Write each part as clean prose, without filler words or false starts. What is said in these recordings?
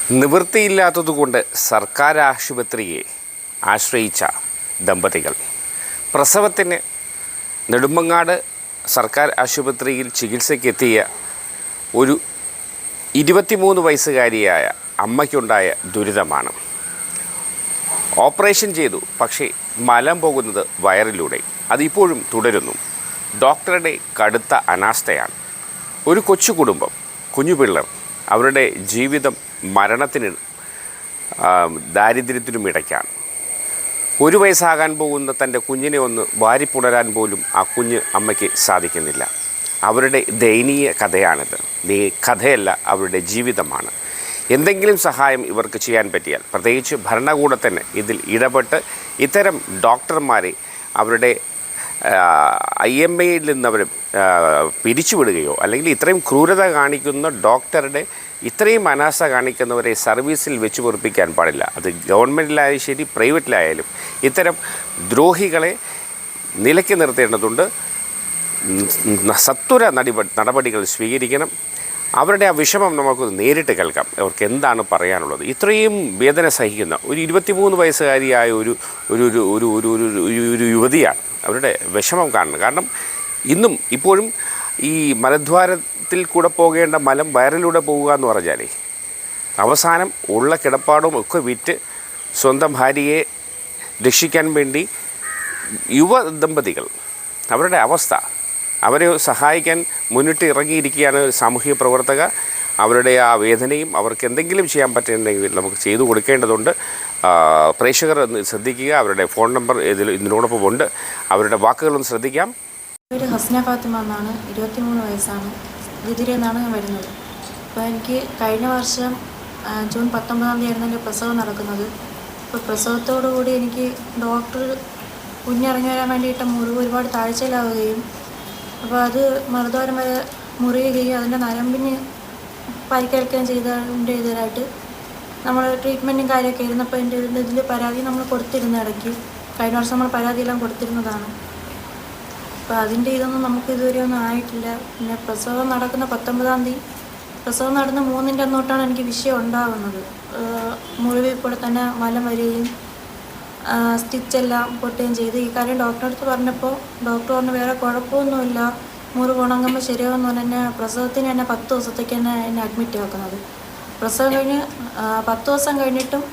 നിവൃത്തിയില്ലാത്തതുകൊണ്ട് സർക്കാർ ആശുപത്രിയെ ആശ്രയിച്ച ദമ്പതികൾ പ്രസവത്തിന് നെടുമങ്ങാട് സർക്കാർ ആശുപത്രിയിൽ ചികിത്സയ്ക്കെത്തിയ ഒരു 23 വയസ്സുകാരിയായ അമ്മയ്ക്കുണ്ടായ ദുരിതമാണ്. ഓപ്പറേഷൻ ചെയ്തു, പക്ഷേ മലം പോകുന്നത് വയറിലൂടെ. അതിപ്പോഴും തുടരുന്നു. ഡോക്ടറുടെ കടുത്ത അനാസ്ഥയാണ്. ഒരു കൊച്ചു കുടുംബം, കുഞ്ഞു പിള്ളർ, അവരുടെ ജീവിതം മരണത്തിന് ദാരിദ്ര്യത്തിനും ഇടയ്ക്കാണ്. 1 വയസ്സാകാൻ പോകുന്ന തൻ്റെ കുഞ്ഞിനെ ഒന്ന് വാരിപ്പുണരാൻ പോലും ആ കുഞ്ഞ് അമ്മയ്ക്ക് സാധിക്കുന്നില്ല. അവരുടെ ദയനീയ കഥയാണിത്. കഥയല്ല, അവരുടെ ജീവിതമാണ്. എന്തെങ്കിലും സഹായം ഇവർക്ക് ചെയ്യാൻ പറ്റിയാൽ, പ്രത്യേകിച്ച് ഭരണകൂടത്തിന് ഇതിൽ ഇടപെട്ട് ഇത്തരം ഡോക്ടർമാരെ അവരുടെ IMAയിൽ നിന്ന് അവർ പിരിച്ചുവിടുകയോ, അല്ലെങ്കിൽ ഇത്രയും ക്രൂരത കാണിക്കുന്ന ഡോക്ടറുടെ ഇത്രയും അനാസ്ഥ കാണിക്കുന്നവരെ സർവീസിൽ വെച്ച് പൊറിപ്പിക്കാൻ പാടില്ല. അത് ഗവൺമെൻറ്റിലായാലും ശരി, പ്രൈവറ്റിലായാലും ഇത്തരം ദ്രോഹികളെ നിലയ്ക്ക് നിർത്തേണ്ടതുണ്ട്. സത്വര നടപടികൾ സ്വീകരിക്കണം. അവരുടെ ആ വിഷമം നമുക്ക് നേരിട്ട് കേൾക്കാം. അവർക്ക് എന്താണ് പറയാനുള്ളത്. ഇത്രയും വേദന സഹിക്കുന്ന ഒരു 23 വയസ്സുകാരിയായ ഒരു യുവതിയാണ് അവരുടെ വിഷമം കാണുന്നത്. കാരണം ഇന്നും ഇപ്പോഴും ഈ മലദ്വാരത്തിൽ കൂടെ പോകേണ്ട മലം വയറിലൂടെ പോവുക എന്ന് പറഞ്ഞാലേ, അവസാനം ഉള്ള കിടപ്പാടും ഒക്കെ വിറ്റ് സ്വന്തം ഭാര്യയെ രക്ഷിക്കാൻ വേണ്ടി യുവ ദമ്പതികൾ അവരുടെ അവസ്ഥ, അവരെ സഹായിക്കാൻ മുന്നിട്ട് ഇറങ്ങിയിരിക്കുകയാണ് സാമൂഹിക പ്രവർത്തക. അവരുടെ ആ വേദനയും അവർക്ക് എന്തെങ്കിലും ചെയ്യാൻ പറ്റുന്നുണ്ടെങ്കിൽ നമുക്ക് ചെയ്തു കൊടുക്കേണ്ടതുണ്ട്. പ്രേക്ഷകർ ശ്രദ്ധിക്കുക. അവരുടെ ഫോൺ നമ്പർ ഇതിനോടൊപ്പം ഉണ്ട്. അവരുടെ വാക്കുകളൊന്ന് ശ്രദ്ധിക്കാം. പേര് ഹസ്ന ഫാത്തിമ എന്നാണ്, 23 വയസ്സാണ്. ഇതിരിയിൽ നിന്നാണ് ഞാൻ വരുന്നത്. അപ്പോൾ എനിക്ക് കഴിഞ്ഞ വർഷം ജൂൺ 19 ആയിരുന്നു എൻ്റെ പ്രസവം നടക്കുന്നത്. അപ്പോൾ പ്രസവത്തോടുകൂടി എനിക്ക് ഡോക്ടർ കുഞ്ഞിറങ്ങി വരാൻ വേണ്ടിയിട്ട് മുറിവ് ഒരുപാട് താഴ്ചയിലാവുകയും, അപ്പോൾ അത് മറുദ്വാരം വരെ മുറിയുകയും അതിൻ്റെ നരമ്പിന് പരിക്കേൽക്കുകയും ചെയ്തതിൻ്റെ ഇതിലായിട്ട് നമ്മൾ ട്രീറ്റ്മെൻറ്റും കാര്യമൊക്കെ ഇരുന്നപ്പോൾ എൻ്റെ ഇതിൽ പരാതി നമ്മൾ കൊടുത്തിരുന്ന ഇടയ്ക്ക് കഴിഞ്ഞ വർഷം നമ്മൾ പരാതിയെല്ലാം കൊടുത്തിരുന്നതാണ്. അപ്പോൾ അതിൻ്റെ ഇതൊന്നും നമുക്ക് ഇതുവരെ ഒന്നും ആയിട്ടില്ല. പിന്നെ പ്രസവം നടക്കുന്ന 19-ാം തീയതി, പ്രസവം നടന്ന 3-ൻ്റെ അന്നോട്ടാണ് എനിക്ക് വിഷയം ഉണ്ടാകുന്നത്. മുറിവിൽ കൂടെ തന്നെ മലം വരികയും സ്റ്റിച്ചെല്ലാം പൊട്ടുകയും ചെയ്ത്. ഈ കാര്യം ഡോക്ടറെ അടുത്ത് പറഞ്ഞപ്പോൾ ഡോക്ടർ പറഞ്ഞു വേറെ കുഴപ്പമൊന്നുമില്ല, മുറിവ് ഉണങ്ങുമ്പോൾ ശരിയാവുമെന്ന് പറഞ്ഞ് പ്രസവത്തിന് തന്നെ 10 ദിവസത്തേക്ക് എന്നെ അഡ്മിറ്റ് ആക്കുന്നത്. പ്രസവം കഴിഞ്ഞ് 10 ദിവസം കഴിഞ്ഞിട്ടും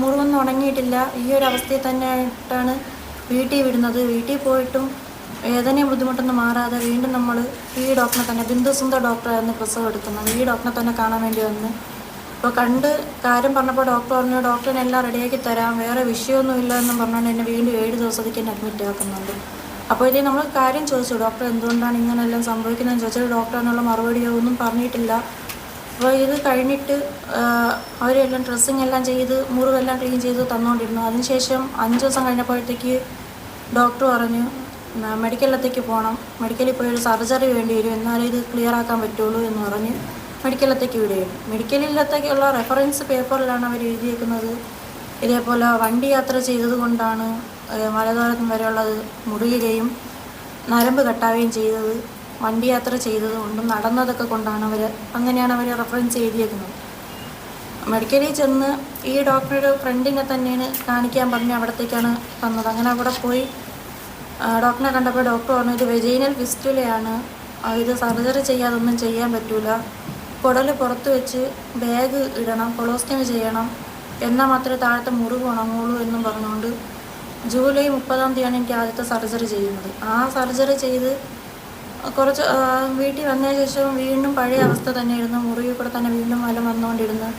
മുറിവൊന്നും ഉണങ്ങിയിട്ടില്ല. ഈ ഒരു അവസ്ഥയിൽ തന്നെയായിട്ടാണ് വീട്ടിൽ വിടുന്നത്. വീട്ടിൽ പോയിട്ടും വേദനയും ബുദ്ധിമുട്ടൊന്നും മാറാതെ വീണ്ടും നമ്മൾ ഈ ഡോക്ടറെ തന്നെ, ബിന്ദു സുന്ദർ ഡോക്ടറായിരുന്നു പ്രസവം എടുക്കുന്നത്, ഈ ഡോക്ടറെ തന്നെ കാണാൻ വേണ്ടി വന്ന്. അപ്പോൾ കണ്ട് കാര്യം പറഞ്ഞപ്പോൾ ഡോക്ടർ പറഞ്ഞു ഡോക്ടറിനെ എല്ലാം റെഡിയാക്കി തരാം, വേറെ വിഷയമൊന്നുമില്ല എന്നും പറഞ്ഞുകൊണ്ട് എന്നെ വീണ്ടും 7 ദിവസത്തേക്ക് എന്നെ അഡ്മിറ്റ് ആക്കുന്നുണ്ട്. അപ്പോൾ ഇതേ നമ്മൾ കാര്യം ചോദിച്ചു, ഡോക്ടർ എന്തുകൊണ്ടാണ് ഇങ്ങനെയെല്ലാം സംഭവിക്കുന്നതെന്ന് ചോദിച്ചാൽ ഡോക്ടർ എന്നുള്ള മറുപടിയോ ഒന്നും പറഞ്ഞിട്ടില്ല. അപ്പോൾ ഇത് കഴിഞ്ഞിട്ട് അവരെല്ലാം ഡ്രസ്സിങ് എല്ലാം ചെയ്ത് മുറിവെല്ലാം ക്ലീൻ ചെയ്ത് തന്നുകൊണ്ടിരുന്നു. അതിനുശേഷം 5 ദിവസം കഴിഞ്ഞപ്പോഴത്തേക്ക് ഡോക്ടർ പറഞ്ഞു മെഡിക്കലിലത്തേക്ക് പോകണം, മെഡിക്കലിൽ പോയി ഒരു സർജറി വേണ്ടി വരും, എന്നാലേ ഇത് ക്ലിയർ ആക്കാൻ പറ്റുള്ളൂ എന്ന് പറഞ്ഞ് മെഡിക്കലിലത്തേക്ക് വിടുകയും, മെഡിക്കലിലത്തേക്കുള്ള റെഫറൻസ് പേപ്പറിലാണ് അവർ എഴുതിയേക്കുന്നത് ഇതേപോലെ വണ്ടി യാത്ര ചെയ്തത് കൊണ്ടാണ് മലദ്വാരം വരെയുള്ളത് മുറിയുകയും നരമ്പ് കട്ടാവുകയും ചെയ്തത്, വണ്ടി യാത്ര ചെയ്തത് കൊണ്ടും നടന്നതൊക്കെ കൊണ്ടാണ് അങ്ങനെയാണ് അവർ റെഫറൻസ് എഴുതിയേക്കുന്നത്. മെഡിക്കലിൽ ചെന്ന് ഈ ഡോക്ടറുടെ ഫ്രണ്ടിനെ തന്നെയാണ് കാണിക്കാൻ പറഞ്ഞ് അവിടത്തേക്കാണ് തന്നത്. അങ്ങനെ അവിടെ പോയി ഡോക്ടറെ കണ്ടപ്പോൾ ഡോക്ടർ പറഞ്ഞു ഇത് വെജൈനൽ ഫിസ്റ്റുലയാണ്, ഇത് സർജറി ചെയ്യാതൊന്നും ചെയ്യാൻ പറ്റില്ല, കുടൽ പുറത്ത് വെച്ച് ബാഗ് ഇടണം, കൊളോസ്റ്റമി ചെയ്യണം, എന്നാൽ മാത്രമേ താഴത്തെ മുറിവ് ഉണങ്ങുള്ളൂ എന്നും പറഞ്ഞുകൊണ്ട് ജൂലൈ 30-ാം തീയതിയാണ് എനിക്ക് ആദ്യത്തെ സർജറി ചെയ്യുന്നത്. ആ സർജറി ചെയ്ത് കുറച്ച് വീട്ടിൽ വന്നതിന് ശേഷം വീണ്ടും പഴയ അവസ്ഥ തന്നെയായിരുന്നു, മുറിവിൽ കൂടെ തന്നെ വീണ്ടും മലം വന്നുകൊണ്ടിരുന്നു.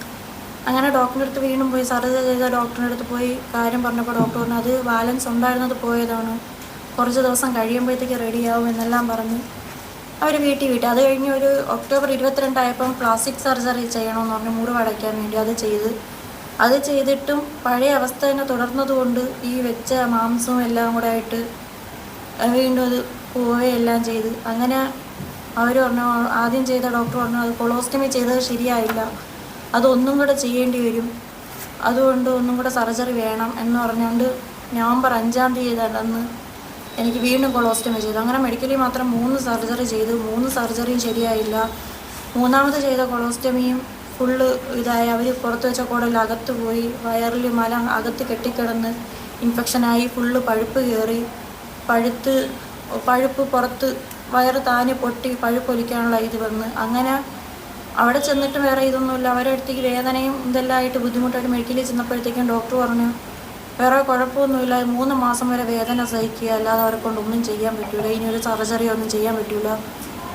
അങ്ങനെ ഡോക്ടറിൻ്റെ അടുത്ത് വീണ്ടും പോയി സർജറി ചെയ്ത ഡോക്ടറിൻ്റെ അടുത്ത് പോയി കാര്യം പറഞ്ഞപ്പോൾ ഡോക്ടർ പറഞ്ഞു അത് ബാലൻസ് ഉണ്ടായിരുന്നത് പോയതാണ്, കുറച്ച് ദിവസം കഴിയുമ്പോഴത്തേക്ക് റെഡിയാവും എന്നെല്ലാം പറഞ്ഞ് അവർ വീട്ടിൽ വിട്ടു. അത് കഴിഞ്ഞ് ഒരു ഒക്ടോബർ 22 ആയപ്പം പ്ലാസ്റ്റിക് സർജറി ചെയ്യണമെന്ന് പറഞ്ഞ് മുറിവ് അടയ്ക്കാൻ വേണ്ടി അത് ചെയ്തിട്ടും പഴയ അവസ്ഥ തന്നെ തുടർന്നതുകൊണ്ട് ഈ വെച്ച മാംസവും എല്ലാം കൂടെ ആയിട്ട് വീണ്ടും അത് പോവുകയെല്ലാം ചെയ്ത്. അങ്ങനെ അവർ പറഞ്ഞു, ആദ്യം ചെയ്ത ഡോക്ടർ പറഞ്ഞു അത് കൊളോസ്റ്റമി ചെയ്തത് ശരിയായില്ല, അതൊന്നും കൂടെ ചെയ്യേണ്ടി വരും, അതുകൊണ്ട് ഒന്നും കൂടെ സർജറി വേണം എന്ന് പറഞ്ഞുകൊണ്ട് നവംബർ 5-ാം തീയതി അന്ന് എനിക്ക് വീണ്ടും കൊളോസ്റ്റമി ചെയ്തു. അങ്ങനെ മെഡിക്കലിൽ മാത്രം 3 സർജറി ചെയ്തു. 3 സർജറിയും ശരിയായില്ല. 3ാമത് ചെയ്ത കൊളോസ്റ്റമിയും ഫുള്ള് ഇതായി. അവർ പുറത്ത് വെച്ച കുടൽ അകത്ത് പോയി, വയറിൽ മലം അകത്ത് കെട്ടിക്കിടന്ന് ഇൻഫെക്ഷനായി, ഫുള്ള് പഴുപ്പ് കയറി, പഴുപ്പ് പുറത്ത് വയറ് താനെ പൊട്ടി പഴുപ്പൊലിക്കാനുള്ള ഇത് വന്ന്. അങ്ങനെ അവിടെ ചെന്നിട്ട് വേറെ ഇതൊന്നുമില്ല. അവരുടെ അടുത്തേക്ക് വേദനയും ഇതെല്ലാം ആയിട്ട് ബുദ്ധിമുട്ടായിട്ട് മെഡിക്കലിൽ ചെന്നപ്പോഴത്തേക്കും ഡോക്ടർ പറഞ്ഞു വേറെ കുഴപ്പമൊന്നുമില്ല, 3 മാസം വരെ വേദന സഹിക്കുക, അല്ലാതെ അവരെ കൊണ്ടൊന്നും ചെയ്യാൻ പറ്റില്ല, ഇനി ഒരു സർജറി ഒന്നും ചെയ്യാൻ പറ്റില്ല,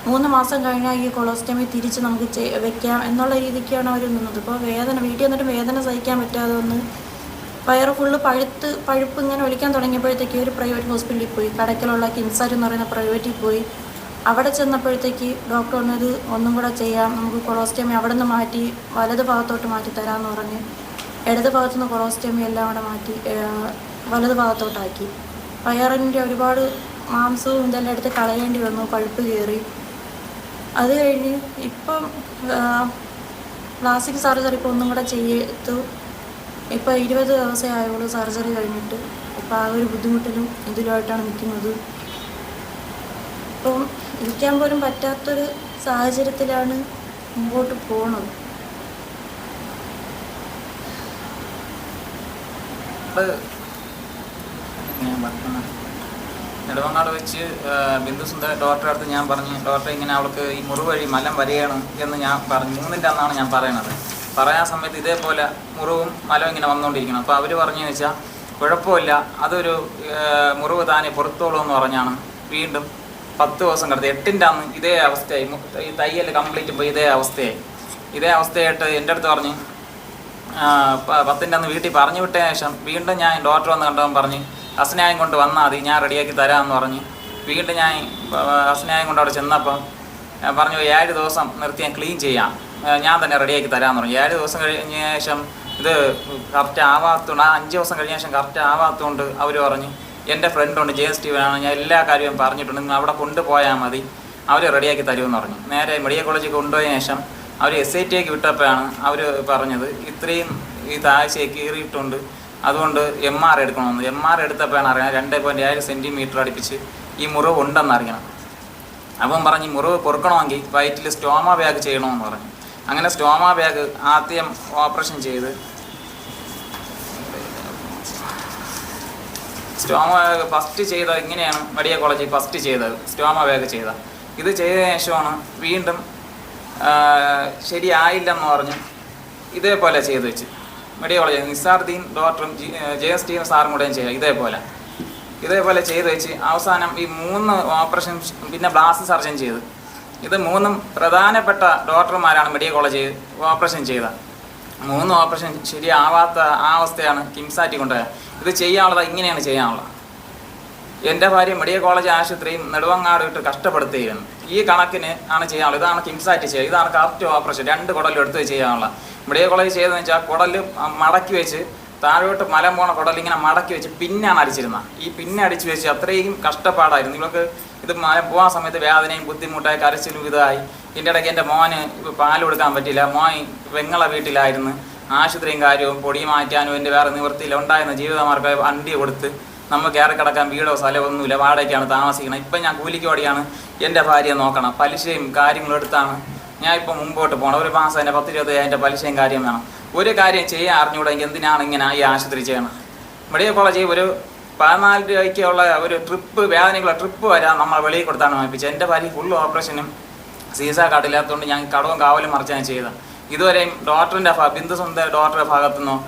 3 മാസം കഴിഞ്ഞാൽ ഈ കൊളോസ്റ്റമി തിരിച്ച് നമുക്ക് വെക്കാം എന്നുള്ള രീതിക്കാണ് അവർ നിന്നത്. ഇപ്പോൾ വേദന വീട്ടിൽ വന്നിട്ട് വേദന സഹിക്കാൻ പറ്റാതെ വന്ന് വയറ് ഫുള്ള് പഴുപ്പ് ഇങ്ങനെ ഒലിക്കാൻ തുടങ്ങിയപ്പോഴത്തേക്ക് ഒരു പ്രൈവറ്റ് ഹോസ്പിറ്റലിൽ പോയി, കടയ്ക്കലുള്ള കിംസാർ എന്ന് പറയുന്ന പ്രൈവറ്റിൽ പോയി. അവിടെ ചെന്നപ്പോഴത്തേക്ക് ഡോക്ടർ പറഞ്ഞത് ഒന്നും കൂടെ ചെയ്യാം, നമുക്ക് കൊളോസ്റ്റമി അവിടെ നിന്ന് മാറ്റി വലത് ഭാഗത്തോട്ട് മാറ്റി തരാമെന്ന് പറഞ്ഞ് ഇടത് ഭാഗത്തുനിന്ന് കൊളോസ്റ്റമി എല്ലാം കൂടെ മാറ്റി വലത് ഭാഗത്തോട്ടാക്കി. വയറിൻ്റെ ഒരുപാട് മാംസവും ഇതെല്ലാം എടുത്ത് കളയേണ്ടി വന്നു, പഴുപ്പ് കയറി. അത് കഴിഞ്ഞ് ഇപ്പം പ്ലാസ്റ്റിക് സർജറി ഇപ്പോൾ ഒന്നും കൂടെ ചെയ്തു. ഇപ്പോൾ 20 ദിവസമേ ആയുള്ളൂ സർജറി കഴിഞ്ഞിട്ട്. അപ്പോൾ ആ ഒരു ബുദ്ധിമുട്ടിലും ഇതിലുമായിട്ടാണ് നിൽക്കുന്നത്. ഇപ്പം ഇരിക്കാൻ പോലും പറ്റാത്തൊരു സാഹചര്യത്തിലാണ് മുമ്പോട്ട് പോകുന്നത്. നെടുമങ്ങാട് വെച്ച് ബിന്ദുസുന്ദർ ഡോക്ടറെ അടുത്ത് ഞാൻ പറഞ്ഞു, ഡോക്ടറെ ഇങ്ങനെ അവൾക്ക് ഈ മുറിവ് വഴി മലം വരികയാണ് എന്ന് ഞാൻ പറഞ്ഞു. 3ൻ്റെ അന്നാണ് ഞാൻ പറയണത്. പറയാൻ സമയത്ത് ഇതേപോലെ മുറിവും മലവും ഇങ്ങനെ വന്നുകൊണ്ടിരിക്കണം. അപ്പോൾ അവർ പറഞ്ഞതെന്ന് വെച്ചാൽ കുഴപ്പമില്ല, അതൊരു മുറിവ് താനെ പുറത്തോളൂ എന്ന് പറഞ്ഞാണ്. വീണ്ടും 10 ദിവസം കിടത്തി. 8ൻ്റെ അന്ന് ഇതേ അവസ്ഥയായി, ഈ തയ്യൽ കംപ്ലീറ്റ് ഇപ്പോൾ ഇതേ അവസ്ഥയായിട്ട് എൻ്റെ അടുത്ത് പറഞ്ഞ് 10ൻ്റെ അന്ന് വീട്ടിൽ പറഞ്ഞു വിട്ടതിന് ശേഷം വീണ്ടും ഞാൻ ഡോക്ടർ വന്ന് കണ്ടവൻ പറഞ്ഞ് ഹസ്നായം കൊണ്ട് വന്നാൽ മതി, ഞാൻ റെഡിയാക്കി തരാമെന്ന് പറഞ്ഞ് വീണ്ടും ഞാൻ ഹസ്നായം കൊണ്ട് അവിടെ ചെന്നപ്പം പറഞ്ഞു 7 ദിവസം നിർത്തി ഞാൻ ക്ലീൻ ചെയ്യാം, ഞാൻ തന്നെ റെഡിയാക്കി തരാമെന്ന് പറഞ്ഞു. 7 ദിവസം കഴിഞ്ഞ ശേഷം ഇത് കറക്റ്റ് ആവാത്തതുകൊണ്ട് 5 ദിവസം കഴിഞ്ഞ ശേഷം കറക്റ്റ് ആവാത്തതുകൊണ്ട് അവർ പറഞ്ഞ് എൻ്റെ ഫ്രണ്ടുണ്ട് ജെ സ്റ്റീവനാണ്, ഞാൻ എല്ലാ കാര്യവും പറഞ്ഞിട്ടുണ്ട്, നിങ്ങൾ അവിടെ കൊണ്ടുപോയാൽ മതി, അവർ റെഡിയാക്കി തരുമെന്ന് പറഞ്ഞു. നേരെ മെഡിക്കൽ കോളേജിൽ കൊണ്ടുപോയതിനു ശേഷം അവർ SIT വിട്ടപ്പോഴാണ് അവർ പറഞ്ഞത് ഇത്രയും ഈ താഴ്ചയെ കീറിയിട്ടുണ്ട്, അതുകൊണ്ട് MR എടുക്കണമെന്ന്. MR എടുത്തപ്പോഴാണ് അറിയണം 2.7 സെൻറ്റിമീറ്റർ അടുപ്പിച്ച് ഈ മുറിവ് ഉണ്ടെന്ന് അറിയണം. അപ്പം പറഞ്ഞ് മുറിവ് പൊറുക്കണമെങ്കിൽ വയറ്റിൽ സ്റ്റോമ ബാഗ് ചെയ്യണമെന്ന് പറഞ്ഞു. അങ്ങനെ സ്റ്റോമ ബാഗ് ആദ്യം ഓപ്പറേഷൻ ചെയ്ത് സ്റ്റോമ ബാഗ് ഫസ്റ്റ് ചെയ്തത് ഇങ്ങനെയാണ് മെഡിക്കൽ കോളേജിൽ ഫസ്റ്റ് ചെയ്തത്, സ്റ്റോമ ബാഗ് ചെയ്ത. ഇത് ചെയ്തതിനു ശേഷമാണ് വീണ്ടും ശരിയായില്ലെന്ന് പറഞ്ഞ് ഇതേപോലെ ചെയ്ത് വെച്ച് മെഡിക്കൽ കോളേജ് നിസാറുദ്ദീൻ ഡോക്ടറും JS Stephen സാറും കൂടെയും ചെയ്യാം. ഇതേപോലെ ചെയ്ത് വെച്ച് അവസാനം ഈ 3 ഓപ്പറേഷൻ പിന്നെ ബ്ലാസ്റ്റ് സർജൻ ചെയ്ത്. ഇത് 3 പ്രധാനപ്പെട്ട ഡോക്ടർമാരാണ് മെഡിക്കൽ കോളേജ് ഓപ്പറേഷൻ ചെയ്ത. 3 ഓപ്പറേഷൻ ശരിയാവാത്ത ആ അവസ്ഥയാണ് കിംസാറ്റി കൊണ്ടുപോയത്. ഇത് ചെയ്യാനുള്ളത് ഇങ്ങനെയാണ് ചെയ്യാനുള്ളത്. എൻ്റെ ഭാര്യ മെഡിക്കൽ കോളേജ് ആശുപത്രിയും നെടുവങ്ങാട് ഇട്ട് കഷ്ടപ്പെടുത്തുകയാണ്. ഈ കണക്കിന് ആണ് ചെയ്യാനുള്ളത്. ഇതാണ് കിംസാറ്റി ചെയ്യുക. ഇതാണ് കറക്റ്റ് ഓപ്പറേഷൻ. 2 കുടലും എടുത്ത് ചെയ്യാനുള്ള. മെഡിക്കൽ കോളേജ് ചെയ്തതെന്ന് വെച്ചാൽ കുടൽ മടക്കി വെച്ച് താഴോട്ട് മലം പോണ കുടൽ ഇങ്ങനെ മടക്കി വെച്ച് പിന്നാണ് അടിച്ചിരുന്നത്. ഈ പിന്നെ അടിച്ച് വെച്ച് അത്രയും കഷ്ടപ്പാടായിരുന്നു. നിങ്ങൾക്ക് ഇത് മലം പോകാൻ സമയത്ത് വേദനയും ബുദ്ധിമുട്ടായി കരച്ചിലും ഇതായി. ഇതിൻ്റെ ഇടയ്ക്ക് എൻ്റെ മോന് പാൽ കൊടുക്കാൻ പറ്റില്ല. മോൻ പെങ്ങളെ വീട്ടിലായിരുന്നു. ആശുപത്രിയും കാര്യവും പൊടി മാറ്റാനും എൻ്റെ വേറെ നിവൃത്തിയില്ല. ഉണ്ടായിരുന്ന ജീവിതമാർഗ്ഗം വണ്ടി കൊടുത്ത് നമുക്ക് കയറി കിടക്കാൻ വീടോ സ്ഥലമോ ഒന്നുമില്ല, വാടകയ്ക്കാണ് താമസിക്കണം. ഇപ്പം ഞാൻ കൂലിക്ക് ഓടിയാണ് എൻ്റെ ഭാര്യയെ നോക്കണം. പലിശയും കാര്യങ്ങളും എടുത്താണ് ഞാൻ ഇപ്പോൾ മുമ്പോട്ട് പോകണം. ഒരു മാസം എൻ്റെ 10-20 പലിശയും കാര്യം വേണം. ഒരു കാര്യം ചെയ്യാൻ അറിഞ്ഞുകൂടെങ്കിൽ എന്തിനാണ് ഇങ്ങനെ ഈ ആശുപത്രി ചെയ്യണം? മെഡിക്കൽ കോളേജിൽ ഒരു 14 രൂപയ്ക്കുള്ള ഒരു ട്രിപ്പ് വേദനയ്ക്കുള്ള ട്രിപ്പ് വരാൻ നമ്മൾ വെളിയിൽ കൊടുത്താണ് വാങ്ങിപ്പിച്ചത്. എൻ്റെ ഭാര്യ ഫുൾ ഓപ്പറേഷനും സീസ കാർഡില്ലാത്തതുകൊണ്ട് ഞാൻ കടവും കാവലും മറിച്ചാണ് ചെയ്തത്. ഇതുവരെയും ഡോക്ടറിൻ്റെ ബിന്ദുസുന്ദർ ഡോക്ടറുടെ ഭാഗത്തുനിന്നോ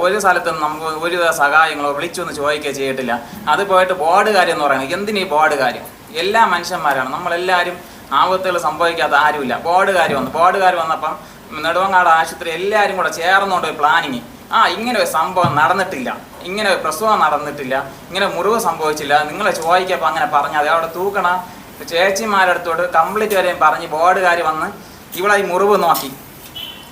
ഒരു സ്ഥലത്തുനിന്ന് നമുക്ക് ഒരു സഹായങ്ങളോ വിളിച്ചൊന്നും ചോദിക്കുകയോ ചെയ്തിട്ടില്ല. അത് പോയിട്ട് ബോർഡ് കാര്യം എന്ന് പറയുന്നത് എന്തിനീ ബോർഡ് കാര്യം? എല്ലാ മനുഷ്യന്മാരാണ്, നമ്മളെല്ലാവരും ആപത്തുകൾ സംഭവിക്കാത്ത ആരുമില്ല. ബോർഡ് കാര്യം വന്നപ്പം നെടുവങ്ങാട് ആശുപത്രി എല്ലാവരും കൂടെ ചേർന്നുകൊണ്ട് പ്ലാനിങ് ഇങ്ങനെ ഒരു സംഭവം നടന്നിട്ടില്ല, ഇങ്ങനെ ഒരു പ്രസവം നടന്നിട്ടില്ല, ഇങ്ങനെ മുറിവ് സംഭവിച്ചില്ല, നിങ്ങളെ ചോദിക്കപ്പോൾ അങ്ങനെ പറഞ്ഞാൽ അത് അവിടെ തൂക്കണ ചേച്ചിമാരടുത്തോട്ട് കംപ്ലീറ്റ് വരെയും പറഞ്ഞ് ബോർഡുകാർ വന്ന് ഇവിടെ ഈ മുറിവ് നോക്കി,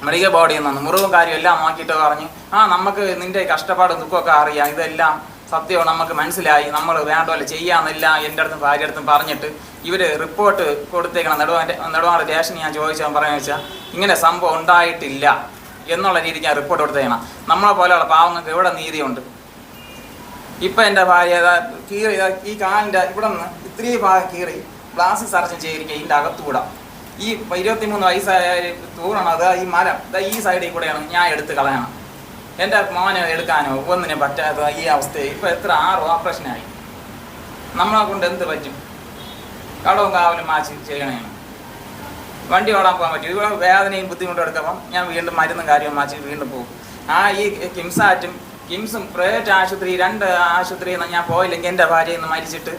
മെഡിക്കൽ ബോർഡിൽ നിന്ന് മുറിവും കാര്യം എല്ലാം നോക്കിയിട്ട് പറഞ്ഞ് നമുക്ക് നിൻ്റെ കഷ്ടപ്പാടും ദുഃഖമൊക്കെ അറിയാം, ഇതെല്ലാം സത്യവും നമുക്ക് മനസ്സിലായി, നമ്മൾ വേണ്ട പോലെ ചെയ്യാമെന്നില്ല എൻ്റെ അടുത്തും ഭാര്യ അടുത്തും പറഞ്ഞിട്ട് ഇവർ റിപ്പോർട്ട് കൊടുത്തേക്കണം. നെടുവാട് സ്റ്റേഷനിൽ ഞാൻ ചോദിച്ചാൽ പറയുന്നത് വെച്ചാൽ ഇങ്ങനെ സംഭവം ഉണ്ടായിട്ടില്ല എന്നുള്ള രീതിക്ക് ഞാൻ റിപ്പോർട്ട് കൊടുത്തേക്കണം. നമ്മളെ പോലെയുള്ള പാവങ്ങൾക്ക് എവിടെ നീതിയുണ്ട്? ഇപ്പം എൻ്റെ ഭാര്യ കീറി ഈ കാലിൻ്റെ ഇവിടെ നിന്ന് ഇത്രയും ഭാഗം കീറി പ്ലാസ്റ്റിക് സർജൻ ചെയ്തിരിക്കുക ഇതിൻ്റെ അകത്തുകൂടാ. ഈ 23 വയസ്സായ തൂണാണ് അത്. ഈ മരം ഈ സൈഡിൽ കൂടെയാണ് ഞാൻ എടുത്ത് കളയണം. എൻ്റെ മോനെ എടുക്കാനോ ഒന്നിനും പറ്റാത്ത ഈ അവസ്ഥയിൽ ഇപ്പോൾ എത്ര 6 ഓപ്പറേഷനായി. നമ്മളെ കൊണ്ട് എന്ത് പറ്റും? കടവും കാവലും മാച്ച് ചെയ്യണേണ്. വണ്ടി ഓടാൻ പോകാൻ പറ്റും. ഇവിടെ വേദനയും ബുദ്ധിമുട്ടും എടുക്കുമ്പം ഞാൻ വീണ്ടും മരുന്നും കാര്യവും മാച്ച് വീണ്ടും പോകും. ഈ കിംസും പ്രൈവറ്റ് ആശുപത്രി 2 ആശുപത്രിയിൽ നിന്ന് ഞാൻ പോയില്ലെങ്കിൽ എൻ്റെ ഭാര്യയിൽ നിന്ന് മരിച്ചിട്ട്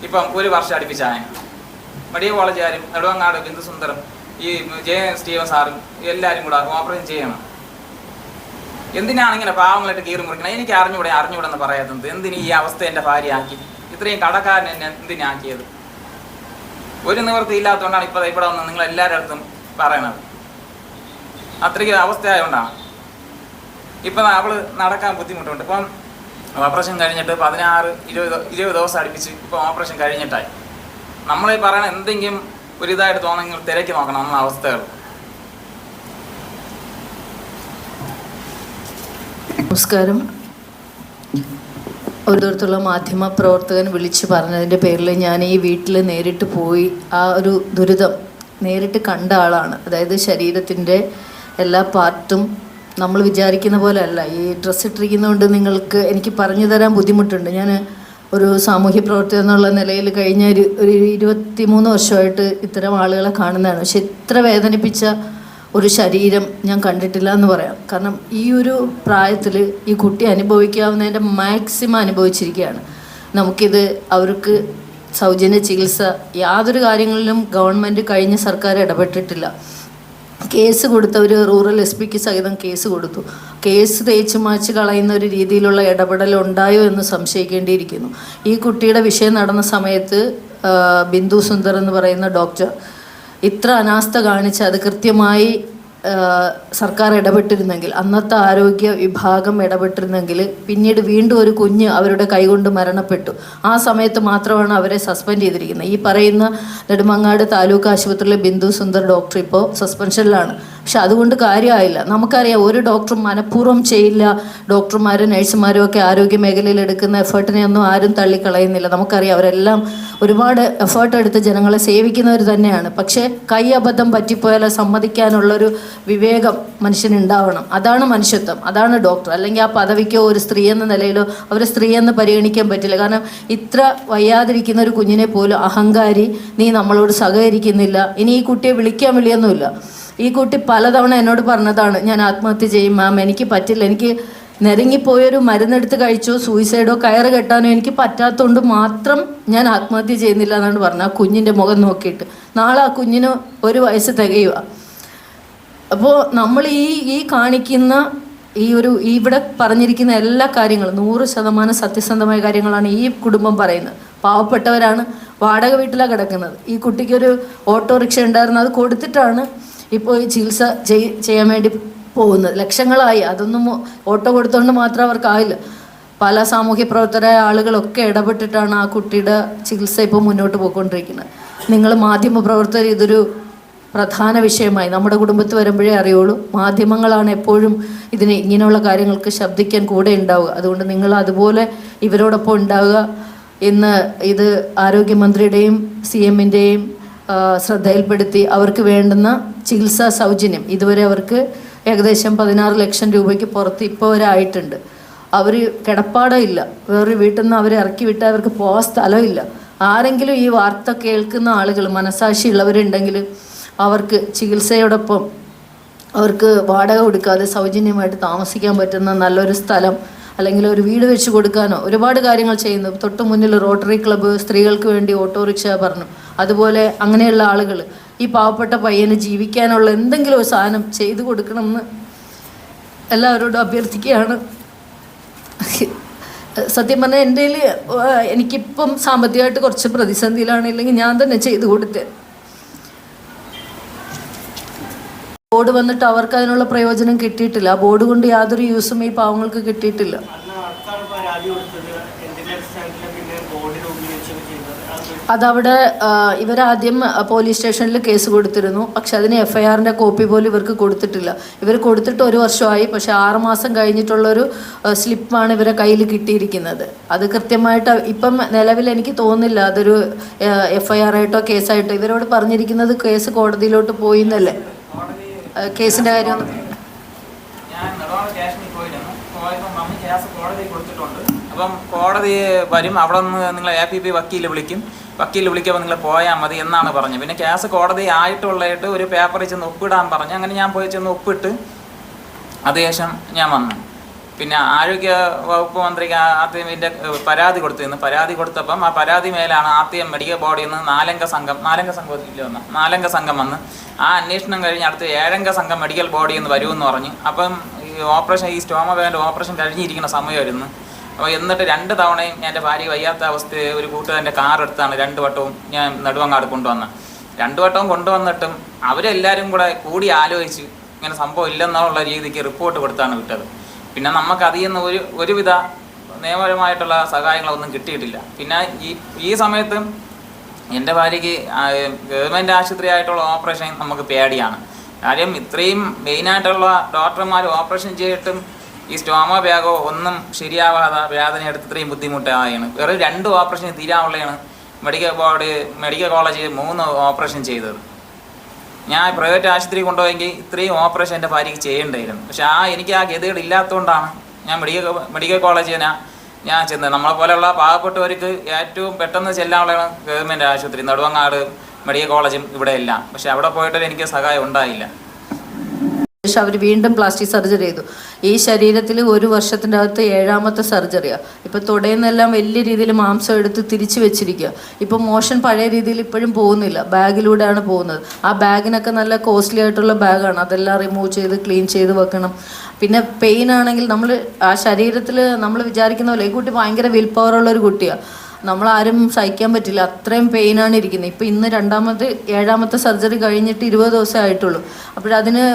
ഇപ്പം 1 വർഷം അടുപ്പിച്ചായ. മെഡിക്കൽ കോളേജുകാരും നെടുവങ്ങാട് ബിന്ദുസുന്ദരം ഈ JN സ്റ്റീവൻ സാറും എല്ലാവരും കൂടെ ഓപ്പറേഷൻ ചെയ്യണം. എന്തിനാണ് ഇങ്ങനെ പാവങ്ങളായിട്ട് കീറി മുറിക്കണം? എനിക്ക് അറിഞ്ഞുകൂടെന്ന് പറയാത്തത് എന്തിന് ഈ അവസ്ഥ എൻ്റെ ഭാര്യ ആക്കി? ഇത്രയും കടക്കാരൻ എന്നെ എന്തിനാക്കിയത്? ഒരു നിവൃത്തി ഇല്ലാത്തതുകൊണ്ടാണ് ഇപ്പോൾ ഇവിടെ വന്ന് നിങ്ങൾ എല്ലാവരുടെ അടുത്തും പറയണത്. അത്രയ്ക്ക് അവസ്ഥയായതുകൊണ്ടാണ്. ഇപ്പം അവൾ നടക്കാൻ ബുദ്ധിമുട്ടുണ്ട്. ഇപ്പം ഓപ്പറേഷൻ കഴിഞ്ഞിട്ട് 16-20 ദിവസം അടുപ്പിച്ച് ഇപ്പോൾ ഓപ്പറേഷൻ കഴിഞ്ഞിട്ടായി. നമ്മളീ പറയണ എന്തെങ്കിലും ഒരിതായിട്ട് തോന്നുന്നെങ്കിൽ തിരക്കി നോക്കണം അന്ന അവസ്ഥകൾ. നമസ്കാരം. ഓരോരുത്തരുള്ള മാധ്യമ പ്രവർത്തകൻ വിളിച്ചു പറഞ്ഞതിൻ്റെ പേരിൽ ഞാൻ ഈ വീട്ടിൽ നേരിട്ട് പോയി ആ ഒരു ദുരിതം നേരിട്ട് കണ്ട ആളാണ്. അതായത് ശരീരത്തിൻ്റെ എല്ലാ പാർട്ടും നമ്മൾ വിചാരിക്കുന്ന പോലെ അല്ല. ഈ ഡ്രസ്സ് ഇട്ടിരിക്കുന്നതുകൊണ്ട് നിങ്ങൾക്ക് എനിക്ക് പറഞ്ഞു തരാൻ ബുദ്ധിമുട്ടുണ്ട്. ഞാൻ ഒരു സാമൂഹ്യ പ്രവർത്തകൻ എന്നുള്ള നിലയിൽ കഴിഞ്ഞ ഒരു 23 വർഷമായിട്ട് ഇത്തരം ആളുകളെ കാണുന്നതാണ്. പക്ഷെ ഇത്ര വേദനിപ്പിച്ച ഒരു ശരീരം ഞാൻ കണ്ടിട്ടില്ല എന്ന് പറയാം. കാരണം ഈ ഒരു പ്രായത്തിൽ ഈ കുട്ടി അനുഭവിക്കാവുന്നതിൻ്റെ മാക്സിമം അനുഭവിച്ചിരിക്കുകയാണ്. നമുക്കിത് അവർക്ക് സൗജന്യ ചികിത്സ യാതൊരു കാര്യങ്ങളിലും ഗവൺമെൻറ് കഴിഞ്ഞ സർക്കാർ ഇടപെട്ടിട്ടില്ല. കേസ് കൊടുത്തവർ റൂറൽ SP സഹിതം കേസ് കൊടുത്തു. കേസ് തേച്ച് മാച്ച് കളയുന്ന ഒരു രീതിയിലുള്ള ഇടപെടൽ ഉണ്ടായോ എന്ന് സംശയിക്കേണ്ടിയിരിക്കുന്നു. ഈ കുട്ടിയുടെ വിഷയം നടന്ന സമയത്ത് ബിന്ദു സുന്ദർ എന്ന് പറയുന്ന ഡോക്ടർ ഇത്ര അനാസ്ഥ കാണിച്ച് അത് കൃത്യമായി സർക്കാർ ഇടപെട്ടിരുന്നെങ്കിൽ, അന്നത്തെ ആരോഗ്യ വിഭാഗം ഇടപെട്ടിരുന്നെങ്കിൽ പിന്നീട് വീണ്ടും ഒരു കുഞ്ഞ് അവരുടെ കൈകൊണ്ട് മരണപ്പെട്ടു. ആ സമയത്ത് മാത്രമാണ് അവരെ സസ്പെൻഡ് ചെയ്തിരിക്കുന്നത്. ഈ പറയുന്ന നെടുമങ്ങാട് താലൂക്ക് ആശുപത്രിയിലെ ബിന്ദു സുന്ദർ ഡോക്ടർ ഇപ്പോൾ സസ്പെൻഷനിലാണ്. പക്ഷെ അതുകൊണ്ട് കാര്യമായില്ല. നമുക്കറിയാം ഒരു ഡോക്ടറും മനഃപൂർവ്വം ചെയ്യില്ല. ഡോക്ടർമാരും നഴ്സുമാരും ഒക്കെ ആരോഗ്യ മേഖലയിൽ എടുക്കുന്ന എഫേർട്ടിനെ ഒന്നും ആരും തള്ളിക്കളയുന്നില്ല. നമുക്കറിയാം അവരെല്ലാം ഒരുപാട് എഫേർട്ട് എടുത്ത് ജനങ്ങളെ സേവിക്കുന്നവർ തന്നെയാണ്. പക്ഷേ കൈ അബദ്ധം പറ്റിപ്പോയാൽ സമ്മതിക്കാനുള്ളൊരു വിവേകം മനുഷ്യനുണ്ടാവണം. അതാണ് മനുഷ്യത്വം, അതാണ് ഡോക്ടർ. അല്ലെങ്കിൽ ആ പദവിക്കോ ഒരു സ്ത്രീ എന്ന നിലയിലോ അവരെ സ്ത്രീ എന്ന് പരിഗണിക്കാൻ പറ്റില്ല. കാരണം ഇത്ര വയ്യാതിരിക്കുന്ന ഒരു കുഞ്ഞിനെ പോലും അഹങ്കാരി, നീ നമ്മളോട് സഹകരിക്കുന്നില്ല, ഇനി ഈ കുട്ടിയെ വിളിക്കാൻ വിളിയൊന്നുമില്ല. ഈ കുട്ടി പലതവണ എന്നോട് പറഞ്ഞതാണ്, ഞാൻ ആത്മഹത്യ ചെയ്യും മാം, എനിക്ക് പറ്റില്ല, എനിക്ക് നെരുങ്ങിപ്പോയൊരു മരുന്നെടുത്ത് കഴിച്ചോ സൂയിസൈഡോ കയറ് കെട്ടാനോ എനിക്ക് പറ്റാത്തതുകൊണ്ട് മാത്രം ഞാൻ ആത്മഹത്യ ചെയ്യുന്നില്ല എന്നാണ് പറഞ്ഞത്. ആ കുഞ്ഞിൻ്റെ മുഖം നോക്കിയിട്ട് നാളെ ആ കുഞ്ഞിന് 1 വയസ്സ് തികയുക. അപ്പോൾ നമ്മൾ ഈ കാണിക്കുന്ന ഇവിടെ പറഞ്ഞിരിക്കുന്ന എല്ലാ കാര്യങ്ങളും 100% സത്യസന്ധമായ കാര്യങ്ങളാണ് ഈ കുടുംബം പറയുന്നത്. പാവപ്പെട്ടവരാണ്, വാടക വീട്ടിലാണ് കിടക്കുന്നത്. ഈ കുട്ടിക്കൊരു ഓട്ടോറിക്ഷ ഉണ്ടായിരുന്നു, അത് കൊടുത്തിട്ടാണ് ഇപ്പോൾ ഈ ചികിത്സ ചെയ്യാൻ വേണ്ടി പോകുന്നത്. ലക്ഷങ്ങളായി. അതൊന്നും ഓട്ടോ കൊടുത്തുകൊണ്ട് മാത്രം അവർക്കാവില്ല. പല സാമൂഹ്യ പ്രവർത്തകരായ ആളുകളൊക്കെ ഇടപെട്ടിട്ടാണ് ആ കുട്ടിയുടെ ചികിത്സ ഇപ്പോൾ മുന്നോട്ട് പോയിക്കൊണ്ടിരിക്കുന്നത്. നിങ്ങൾ മാധ്യമ പ്രവർത്തകർ ഇതൊരു പ്രധാന വിഷയമായി നമ്മുടെ കുടുംബത്തിൽ വരുമ്പോഴേ അറിയുള്ളൂ. മാധ്യമങ്ങളാണ് എപ്പോഴും ഇങ്ങനെയുള്ള കാര്യങ്ങൾക്ക് ശബ്ദിക്കാൻ കൂടെ ഉണ്ടാവുക. അതുകൊണ്ട് നിങ്ങൾ അതുപോലെ ഇവരോടൊപ്പം ഉണ്ടാവുക. ഇന്ന് ഇത് ആരോഗ്യമന്ത്രിയുടെയും CM-ൻ്റെയും ശ്രദ്ധയിൽപ്പെടുത്തി അവർക്ക് വേണ്ടുന്ന ചികിത്സാ സൗജന്യം ഇതുവരെ അവർക്ക് ഏകദേശം 16 ലക്ഷം രൂപയ്ക്ക് പുറത്ത് ഇപ്പോൾ വരായിട്ടുണ്ട്. അവർ കിടപ്പാടം ഇല്ല, വേറൊരു വീട്ടിൽ നിന്ന് അവരെ ഇറക്കി വിട്ടാൽ അവർക്ക് പോകാൻ സ്ഥലമില്ല. ആരെങ്കിലും ഈ വാർത്ത കേൾക്കുന്ന ആളുകൾ മനസാക്ഷി ഉള്ളവരുണ്ടെങ്കിൽ അവർക്ക് ചികിത്സയോടൊപ്പം അവർക്ക് വാടക കൊടുക്കാതെ സൗജന്യമായിട്ട് താമസിക്കാൻ പറ്റുന്ന നല്ലൊരു സ്ഥലം അല്ലെങ്കിൽ ഒരു വീട് വെച്ച് കൊടുക്കാനോ ഒരുപാട് കാര്യങ്ങൾ ചെയ്യുന്നു. തൊട്ട് മുന്നിൽ റോട്ടറി ക്ലബ്ബ് സ്ത്രീകൾക്ക് വേണ്ടി ഓട്ടോറിക്ഷ പറഞ്ഞു. അതുപോലെ അങ്ങനെയുള്ള ആളുകൾ ഈ പാവപ്പെട്ട പയ്യന് ജീവിക്കാനുള്ള എന്തെങ്കിലും ഒരു സാധനം ചെയ്തു കൊടുക്കണമെന്ന് എല്ലാവരോടും അഭ്യർത്ഥിക്കുകയാണ്. സത്യം പറഞ്ഞാൽ എൻ്റെ എനിക്കിപ്പം സാമ്പത്തികമായിട്ട് കുറച്ച് പ്രതിസന്ധിയിലാണ്, ഇല്ലെങ്കിൽ ഞാൻ തന്നെ ചെയ്തു കൊടുത്തേ. ബോർഡ് വന്നിട്ട് അവർക്ക് അതിനുള്ള പ്രയോജനം കിട്ടിയിട്ടില്ല. ആ ബോർഡ് കൊണ്ട് യാതൊരു യൂസും ഈ പാവങ്ങൾക്ക് കിട്ടിയിട്ടില്ല. അതവിടെ ഇവരാദ്യം പോലീസ് സ്റ്റേഷനിൽ കേസ് കൊടുത്തിരുന്നു. പക്ഷെ അതിന് FIRൻ്റെ കോപ്പി പോലും ഇവർക്ക് കൊടുത്തിട്ടില്ല. ഇവർ കൊടുത്തിട്ട് 1 വർഷമായി. പക്ഷെ 6 മാസം കഴിഞ്ഞിട്ടുള്ളൊരു സ്ലിപ്പാണ് ഇവരെ കയ്യിൽ കിട്ടിയിരിക്കുന്നത്. അത് കൃത്യമായിട്ട് ഇപ്പം നിലവിൽ എനിക്ക് തോന്നുന്നില്ല അതൊരു FIR ആയിട്ടോ കേസായിട്ടോ. ഇവരോട് പറഞ്ഞിരിക്കുന്നത് കേസ് കോടതിയിലോട്ട് പോയി എന്നല്ലേ, കേസിൻ്റെ കാര്യം. ഞാൻ നെടുവാള സ്റ്റേഷനിൽ പോയപ്പോൾ മമ്മി കേസ് കോടതി കൊടുത്തിട്ടുണ്ട്. അപ്പം കോടതി വരും, അവിടെ നിന്ന് നിങ്ങൾ APP വക്കീൽ വിളിക്കുമ്പോൾ നിങ്ങൾ പോയാൽ മതി എന്നാണ് പറഞ്ഞത്. പിന്നെ കേസ് കോടതി ആയിട്ടുള്ളതായിട്ട് ഒരു പേപ്പറിൽ ചെന്ന് ഒപ്പിടാൻ പറഞ്ഞു. അങ്ങനെ ഞാൻ പോയി ചെന്ന് ഒപ്പിട്ട് അതിനുശേഷം ഞാൻ വന്നു. പിന്നെ ആരോഗ്യ വകുപ്പ് മന്ത്രിക്ക് ആദ്യം ഇതിൻ്റെ പരാതി കൊടുത്തിരുന്നു. പരാതി കൊടുത്തപ്പം ആ പരാതി മേലാണ് ആദ്യം മെഡിക്കൽ ബോർഡിൽ നിന്ന് 4 അംഗ സംഘം വന്ന് ആ അന്വേഷണം കഴിഞ്ഞ് അടുത്ത് 7 അംഗ സംഘം മെഡിക്കൽ ബോർഡിൽ നിന്ന് വരുമെന്ന് പറഞ്ഞു. അപ്പം ഈ സ്റ്റോമ ബാഗിൻ്റെ ഓപ്പറേഷൻ കഴിഞ്ഞിരിക്കുന്ന സമയമായിരുന്നു. അപ്പോൾ എന്നിട്ട് 2 തവണയും എൻ്റെ ഭാര്യ വയ്യാത്ത അവസ്ഥയിൽ ഒരു കൂട്ടുകാരൻ്റെ കാർ എടുത്താണ് 2 വട്ടവും ഞാൻ നെടുവങ്ങാട് കൊണ്ടുവന്നത്. 2 വട്ടവും കൊണ്ടുവന്നിട്ടും അവരെല്ലാവരും കൂടി ആലോചിച്ച് ഇങ്ങനെ സംഭവം ഇല്ലെന്നുള്ള രീതിക്ക് റിപ്പോർട്ട് കൊടുത്താണ് വിട്ടത്. പിന്നെ നമുക്ക് അതിൽ നിന്ന് ഒരുവിധ നിയമപരമായിട്ടുള്ള സഹായങ്ങളൊന്നും കിട്ടിയിട്ടില്ല. പിന്നെ ഈ സമയത്ത് എൻ്റെ ഭാര്യയ്ക്ക് ഗവൺമെൻറ് ആശുപത്രി ആയിട്ടുള്ള ഓപ്പറേഷൻ നമുക്ക് പേടിയാണ്. കാര്യം ഇത്രയും മെയിനായിട്ടുള്ള ഡോക്ടർമാർ ഓപ്പറേഷൻ ചെയ്തിട്ടും ഈ സ്റ്റോമ ബാഗോ ഒന്നും ശരിയാവാതെ വേദന എടുത്ത് ഇത്രയും ബുദ്ധിമുട്ടായാണ്. വെറും 2 ഓപ്പറേഷൻ തീരാവുള്ളതാണ് മെഡിക്കൽ കോളേജ് 3 ഓപ്പറേഷൻ ചെയ്തത്. ഞാൻ പ്രൈവറ്റ് ആശുപത്രി കൊണ്ടുപോയെങ്കിൽ ഇത്രയും ഓപ്പറേഷൻ എൻ്റെ ഭാര്യയ്ക്ക് ചെയ്യേണ്ടായിരുന്നു. പക്ഷെ എനിക്ക് ആ ഗതികേട് ഇല്ലാത്തതുകൊണ്ടാണ് ഞാൻ മെഡിക്കൽ കോളേജിന് ഞാൻ ചെന്നത്. നമ്മളെ പോലെയുള്ള പാവപ്പെട്ടവർക്ക് ഏറ്റവും പെട്ടെന്ന് ചെല്ലാനുള്ളതാണ് ഗവൺമെൻറ് ആശുപത്രി, നെടുവങ്ങാട് മെഡിക്കൽ കോളേജും ഇവിടെ എല്ലാം. പക്ഷെ അവിടെ പോയിട്ട് എനിക്ക് സഹായം ഉണ്ടായില്ല. ശേഷം അവർ വീണ്ടും പ്ലാസ്റ്റിക് സർജറി ചെയ്തു. ഈ ശരീരത്തിൽ 1 വർഷത്തിൻ്റെ അകത്ത് 7ാമത്തെ സർജറിയാണ്. ഇപ്പോൾ തുടയുന്നെല്ലാം വലിയ രീതിയിൽ മാംസം എടുത്ത് തിരിച്ചു വെച്ചിരിക്കുക. ഇപ്പോൾ മോഷൻ പഴയ രീതിയിൽ ഇപ്പോഴും പോകുന്നില്ല, ബാഗിലൂടെയാണ് പോകുന്നത്. ആ ബാഗിനൊക്കെ നല്ല കോസ്റ്റ്ലി ആയിട്ടുള്ള ബാഗാണ്. അതെല്ലാം റിമൂവ് ചെയ്ത് ക്ലീൻ ചെയ്ത് വെക്കണം. പിന്നെ പെയിൻ ആണെങ്കിൽ നമ്മൾ ആ ശരീരത്തിൽ നമ്മൾ വിചാരിക്കുന്ന പോലെ ഈ കുട്ടി ഭയങ്കര വിൽ പവറുള്ളൊരു കുട്ടിയാണ്. നമ്മളാരും സഹിക്കാൻ പറ്റില്ല, അത്രയും പെയിനാണ് ഇരിക്കുന്നത്. ഇപ്പോൾ ഇന്ന് 7ാമത്തെ സർജറി കഴിഞ്ഞിട്ട് 20 ദിവസമേ ആയിട്ടുള്ളൂ. അപ്പോഴതിന്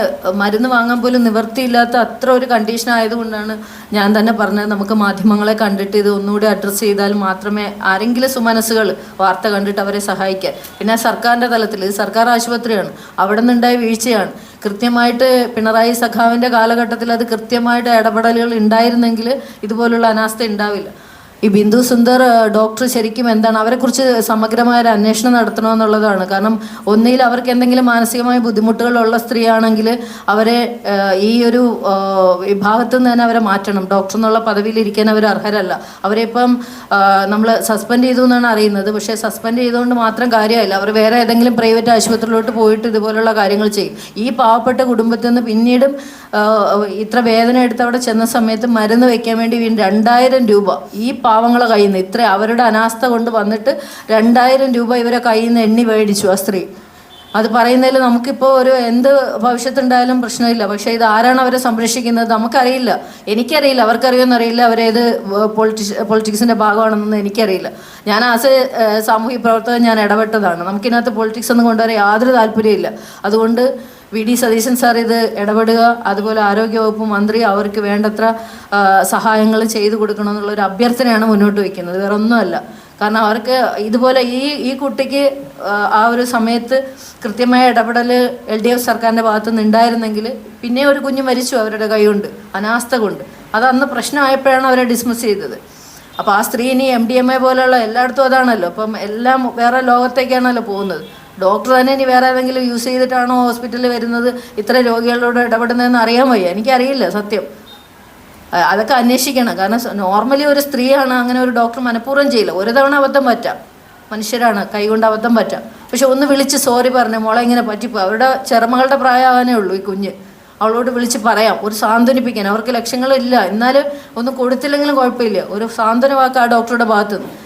മരുന്ന് വാങ്ങാൻ പോലും നിവർത്തിയില്ലാത്ത അത്ര ഒരു കണ്ടീഷൻ ആയതുകൊണ്ടാണ് ഞാൻ തന്നെ പറഞ്ഞത് നമുക്ക് മാധ്യമങ്ങളെ കണ്ടിട്ട് ഇത് ഒന്നുകൂടി അഡ്രസ്സ് ചെയ്താൽ മാത്രമേ ആരെങ്കിലും സുമനസ്സുകൾ വാർത്ത കണ്ടിട്ട് അവരെ സഹായിക്കാൻ. പിന്നെ സർക്കാരിൻ്റെ തലത്തിൽ ഇത് സർക്കാർ ആശുപത്രിയാണ്, അവിടെ നിന്നുണ്ടായ വീഴ്ചയാണ്. കൃത്യമായിട്ട് പിണറായി സഖാവിൻ്റെ കാലഘട്ടത്തിൽ അത് കൃത്യമായിട്ട് ഇടപെടലുകൾ ഉണ്ടായിരുന്നെങ്കിൽ ഇതുപോലുള്ള അനാസ്ഥ ഉണ്ടാവില്ല. ഈ ബിന്ദു സുന്ദർ ഡോക്ടർ ശരിക്കും എന്താണ്, അവരെക്കുറിച്ച് സമഗ്രമായ ഒരു അന്വേഷണം നടത്തണമെന്നുള്ളതാണ്. കാരണം ഒന്നുകിൽ അവർക്ക് എന്തെങ്കിലും മാനസികമായ ബുദ്ധിമുട്ടുകളുള്ള സ്ത്രീയാണെങ്കിൽ അവരെ ഈ ഒരു വിഭാഗത്തു നിന്ന് തന്നെ അവരെ മാറ്റണം. ഡോക്ടർ എന്നുള്ള പദവിയിൽ ഇരിക്കാൻ അവർ അർഹരല്ല. അവരെ ഇപ്പം നമ്മൾ സസ്പെൻഡ് ചെയ്തു എന്നാണ് അറിയുന്നത്. പക്ഷേ സസ്പെൻഡ് ചെയ്തുകൊണ്ട് മാത്രം കാര്യമില്ല, അവർ വേറെ ഏതെങ്കിലും പ്രൈവറ്റ് ആശുപത്രിയിലോട്ട് പോയിട്ട് ഇതുപോലുള്ള കാര്യങ്ങൾ ചെയ്യും. ഈ പാവപ്പെട്ട കുടുംബത്തിൽ നിന്ന് പിന്നീടും ഇത്ര വേദന എടുത്ത് അവിടെ ചെന്ന സമയത്ത് മരുന്ന് വയ്ക്കാൻ വേണ്ടി 2000 രൂപ ഈ പാവങ്ങളെ കയ്യിൽ നിന്ന്, ഇത്ര അവരുടെ അനാസ്ഥ കൊണ്ട് വന്നിട്ട് 2000 രൂപ ഇവരെ കയ്യിൽ നിന്ന് എണ്ണി മേടിച്ചു ആ സ്ത്രീ. അത് പറയുന്നതിൽ നമുക്കിപ്പോൾ ഒരു എന്ത് ഭവിഷ്യത്തുണ്ടായാലും പ്രശ്നമില്ല. പക്ഷേ ഇത് ആരാണ് അവരെ സംരക്ഷിക്കുന്നത് നമുക്കറിയില്ല, എനിക്കറിയില്ല, അവർക്കറിയുമെന്നറിയില്ല. അവരേത് പൊളിറ്റിക്സിൻ്റെ ഭാഗമാണെന്നൊന്നും എനിക്കറിയില്ല. ഞാൻ ആസ് സാമൂഹിക പ്രവർത്തകൻ ഞാൻ ഇടപെട്ടതാണ്. നമുക്കിതിനകത്ത് പൊളിറ്റിക്സ് ഒന്നും കൊണ്ടുവരാൻ യാതൊരു താല്പര്യമില്ല. അതുകൊണ്ട് VD സതീശൻ സാർ ഇത് ഇടപെടുക, അതുപോലെ ആരോഗ്യവകുപ്പ് മന്ത്രി അവർക്ക് വേണ്ടത്ര സഹായങ്ങൾ ചെയ്തു കൊടുക്കണമെന്നുള്ളൊരു അഭ്യർത്ഥനയാണ് മുന്നോട്ട് വയ്ക്കുന്നത്, വേറെ ഒന്നുമല്ല. കാരണം അവർക്ക് ഇതുപോലെ ഈ കുട്ടിക്ക് ആ ഒരു സമയത്ത് കൃത്യമായ ഇടപെടൽ LDF സർക്കാരിൻ്റെ ഭാഗത്തുനിന്ന് ഉണ്ടായിരുന്നെങ്കിൽ പിന്നെ ഒരു കുഞ്ഞ് മരിച്ചു അവരുടെ കൈകൊണ്ട്, അനാസ്ഥ കൊണ്ട്. അത് അന്ന് പ്രശ്നമായപ്പോഴാണ് അവരെ ഡിസ്മിസ് ചെയ്തത്. അപ്പോൾ ആ സ്ത്രീ ഇനി MDMA പോലെയുള്ള എല്ലായിടത്തും അതാണല്ലോ, അപ്പം എല്ലാം വേറെ ലോകത്തേക്കാണല്ലോ പോകുന്നത്. ഡോക്ടർ തന്നെ ഇനി വേറെ ഏതെങ്കിലും യൂസ് ചെയ്തിട്ടാണോ ഹോസ്പിറ്റലിൽ വരുന്നത്, ഇത്ര രോഗികളോട് ഇടപെടുന്നതെന്ന് അറിയാൻ വയ്യ, എനിക്കറിയില്ല സത്യം. അതൊക്കെ അന്വേഷിക്കണം. കാരണം നോർമലി ഒരു സ്ത്രീയാണ്, അങ്ങനെ ഒരു ഡോക്ടർ മനഃപൂർവ്വം ചെയ്യില്ല. ഒരു തവണ അബദ്ധം പറ്റാം, മനുഷ്യരാണ്, കൈകൊണ്ട് അബദ്ധം പറ്റാം. പക്ഷെ ഒന്ന് വിളിച്ച് സോറി പറഞ്ഞു, മോളെ ഇങ്ങനെ പറ്റിപ്പോ, അവരുടെ ചെറുമകളുടെ പ്രായമാകാനേ ഉള്ളൂ ഈ കുഞ്ഞ്, അവളോട് വിളിച്ച് പറയാം, ഒരു സാന്ത്വനിപ്പിക്കാൻ. അവർക്ക് ലക്ഷ്യങ്ങളില്ല, എന്നാലും ഒന്നും കൊടുത്തില്ലെങ്കിലും കുഴപ്പമില്ല, ഒരു സാന്ത്വന വാക്ക് ആ ഡോക്ടറുടെ ഭാഗത്തുനിന്ന്.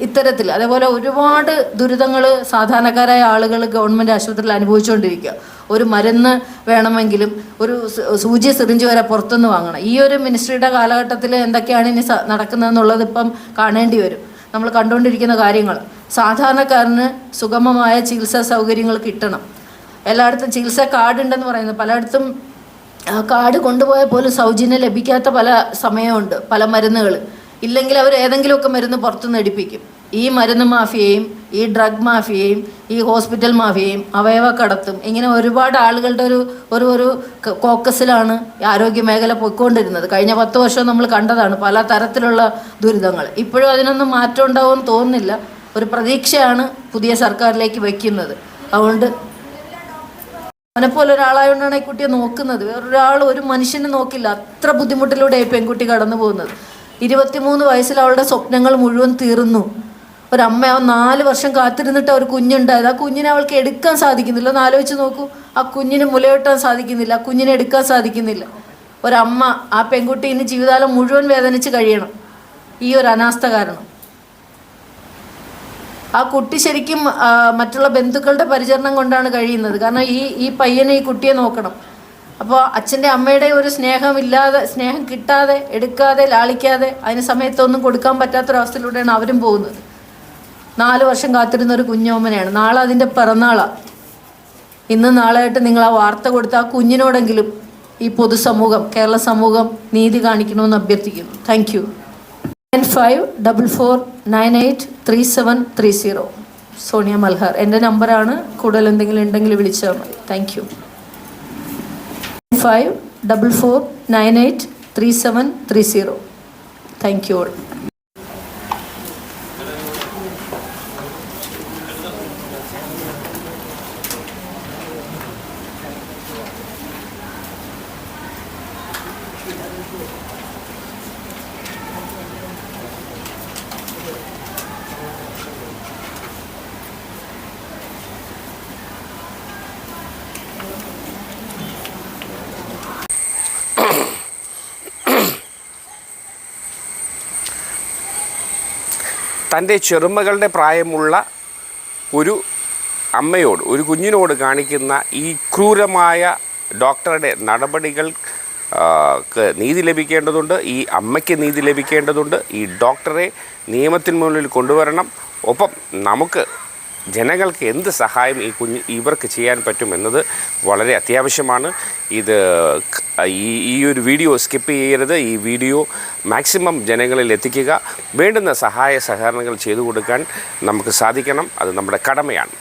ഇത്തരത്തിൽ അതേപോലെ ഒരുപാട് ദുരിതങ്ങൾ സാധാരണക്കാരായ ആളുകൾ ഗവൺമെൻറ് ആശുപത്രിയിൽ അനുഭവിച്ചുകൊണ്ടിരിക്കുക. ഒരു മരുന്ന് വേണമെങ്കിലും ഒരു സൂചി സിറിഞ്ച് വരെ പുറത്തുനിന്ന് വാങ്ങണം. ഈ ഒരു മിനിസ്ട്രിയുടെ കാലഘട്ടത്തിൽ എന്തൊക്കെയാണ് ഇനി നടക്കുന്നതെന്നുള്ളത് ഇപ്പം കാണേണ്ടി വരും. നമ്മൾ കണ്ടുകൊണ്ടിരിക്കുന്ന കാര്യങ്ങൾ. സാധാരണക്കാരന് സുഗമമായ ചികിത്സാ സൗകര്യങ്ങൾ കിട്ടണം. എല്ലായിടത്തും ചികിത്സാ കാർഡ് ഉണ്ടെന്ന് പറയുന്നത്, പലയിടത്തും കാർഡ് കൊണ്ടുപോയാൽ പോലും സൗജന്യം ലഭിക്കാത്ത പല സമയമുണ്ട്. പല മരുന്നുകൾ ഇല്ലെങ്കിൽ അവർ ഏതെങ്കിലുമൊക്കെ മരുന്ന് പുറത്തുനിന്ന് എടുപ്പിക്കും. ഈ മരുന്ന് മാഫിയയും ഈ ഡ്രഗ് മാഫിയയും ഈ ഹോസ്പിറ്റൽ മാഫിയയും അവയവ കടത്തും ഇങ്ങനെ ഒരുപാട് ആളുകളുടെ ഒരു കോക്കസിലാണ് ആരോഗ്യ മേഖല പോയിക്കൊണ്ടിരുന്നത്. കഴിഞ്ഞ 10 വർഷം നമ്മൾ കണ്ടതാണ് പല തരത്തിലുള്ള ദുരിതങ്ങൾ. ഇപ്പോഴും അതിനൊന്നും മാറ്റം ഉണ്ടാവുമെന്ന് തോന്നുന്നില്ല. ഒരു പ്രതീക്ഷയാണ് പുതിയ സർക്കാരിലേക്ക് വയ്ക്കുന്നത്. അതുകൊണ്ട് അവനെപ്പോലെ ഒരാളായതുകൊണ്ടാണ് ഈ കുട്ടിയെ നോക്കുന്നത്. വേറൊരാൾ ഒരു മനുഷ്യനെ നോക്കില്ല. അത്ര ബുദ്ധിമുട്ടിലൂടെ ഈ പെൺകുട്ടി കടന്നു പോകുന്നത്. 23 വയസ്സിൽ അവളുടെ സ്വപ്നങ്ങൾ മുഴുവൻ തീർന്നു. ഒരമ്മ 4 വർഷം കാത്തിരുന്നിട്ട് ഒരു കുഞ്ഞുണ്ടായത്. ആ കുഞ്ഞിനെ അവൾക്ക് എടുക്കാൻ സാധിക്കുന്നില്ല. ഒന്ന് ആലോചിച്ച് നോക്കൂ. ആ കുഞ്ഞിന് മുലയൂട്ടാൻ സാധിക്കുന്നില്ല, ആ കുഞ്ഞിനെ എടുക്കാൻ സാധിക്കുന്നില്ല. ഒരമ്മ, ആ പെൺകുട്ടി ഇനി ജീവിതകാലം മുഴുവൻ വേദനിച്ച് കഴിയണം ഈ ഒരു അനാസ്ഥ കാരണം. ആ കുട്ടി ശരിക്കും മറ്റുള്ള ബന്ധുക്കളുടെ പരിചരണം കൊണ്ടാണ് കഴിയുന്നത്. കാരണം ഈ പയ്യനെ, ഈ കുട്ടിയെ നോക്കണം. അപ്പോൾ അച്ഛൻ്റെ അമ്മയുടെ ഒരു സ്നേഹമില്ലാതെ, സ്നേഹം കിട്ടാതെ, എടുക്കാതെ, ലാളിക്കാതെ, അതിന് സമയത്തൊന്നും കൊടുക്കാൻ പറ്റാത്തൊരവസ്ഥയിലൂടെയാണ് അവരും പോകുന്നത്. 4 വർഷം കാത്തിരുന്ന ഒരു കുഞ്ഞോമനയാണ്. നാളെ അതിൻ്റെ പിറന്നാളാണ്. ഇന്ന് നാളെയായിട്ട് നിങ്ങൾ ആ വാർത്ത കൊടുത്ത ആ കുഞ്ഞിനോടെങ്കിലും ഈ പൊതുസമൂഹം, കേരള സമൂഹം നീതി കാണിക്കണമെന്ന് അഭ്യർത്ഥിക്കുന്നു. Thank you. 9544983730 സോണിയ മൽഹാർ എൻ്റെ നമ്പറാണ്. കൂടുതൽ എന്തെങ്കിലും ഉണ്ടെങ്കിൽ വിളിച്ചാൽ മതി. Thank you. 9544983730. Thank you all. തൻ്റെ ചെറുമകളുടെ പ്രായമുള്ള ഒരു അമ്മയോട്, ഒരു കുഞ്ഞിനോട് കാണിക്കുന്ന ഈ ക്രൂരമായ ഡോക്ടറുടെ നടപടികൾ നീതി ലഭിക്കേണ്ടതുണ്ട്. ഈ അമ്മയ്ക്ക് നീതി ലഭിക്കേണ്ടതുണ്ട്. ഈ ഡോക്ടറെ നിയമത്തിന് മുന്നിൽ കൊണ്ടുവരണം. ഒപ്പം നമുക്ക് ജനങ്ങൾക്ക് എന്ത് സഹായം ഇവർക്ക് ചെയ്യാൻ പറ്റുമെന്നത് വളരെ അത്യാവശ്യമാണ്. ഈ ഒരു വീഡിയോ സ്കിപ്പ് ചെയ്യരുത്. ഈ വീഡിയോ മാക്സിമം ജനങ്ങളിൽ എത്തിക്കുക. വേണ്ടുന്ന സഹായ സഹകരണങ്ങൾ ചെയ്തു കൊടുക്കാൻ നമുക്ക് സാധിക്കണം. അത് നമ്മുടെ കടമയാണ്.